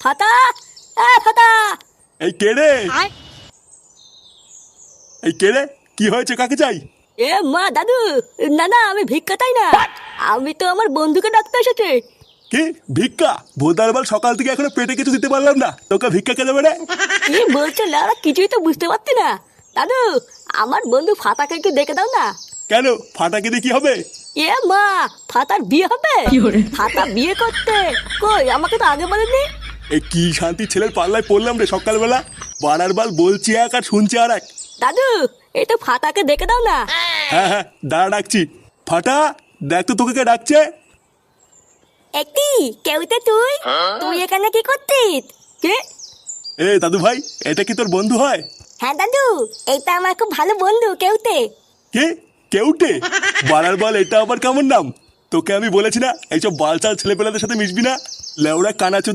ফাটা, ফাটা। এই কে রে? এই কে রে? কি হয়েছে? কাকে চাই? এ মা দাদু, না না আমি ভিক্ষা চাই না, আমি তো আমার বন্ধুকে ডাকতে এসেছি। কি ভিক্ষা? ভোদার বাল, সকাল থেকে এখনো পেটে কিছু দিতে পারলাম না, তোকে ভিক্ষা কে দেবে রে? কি বলছো লাউড়া, কিছুই তো বুঝতে পারছি না। দাদু, আমার বন্ধু ফাটাকে একটু দেখে দাও না। কেন? ফাটাকে দিয়ে কি হবে? এ মা, ফাটার বিয়ে হবে? ফাটা বিয়ে করতে? কই, আমাকে তো আগে বলেনি। এই কি শান্তি ছেলের পাল্লায় পড়লাম রে সকালবেলা! বাড়ার বাল বলছি এক আর শুনছি আর এক। দাদু, এই তো ফাটাকে দেখে দাও না। হ্যাঁ হ্যাঁ, দাঁড়া ডাকছি। ফাটা, দেখ তো তোকে কে ডাকছে। একটি কেউতে তুই তুই এখানে কি করছিস? কে? এ দাদু ভাই, এটা কি তোর বন্ধু হয়? হ্যাঁ দাদু, এইটা আমার খুব ভালো বন্ধু কেউতে। কে? কেউটে? বাড়ার বল, এটা আবার কেমন নাম? তোকে আমি বলেছি না এইসব বালচাল ছেলেপেলাদের সাথে মিশবি না। লেওড়া কানাচোদা।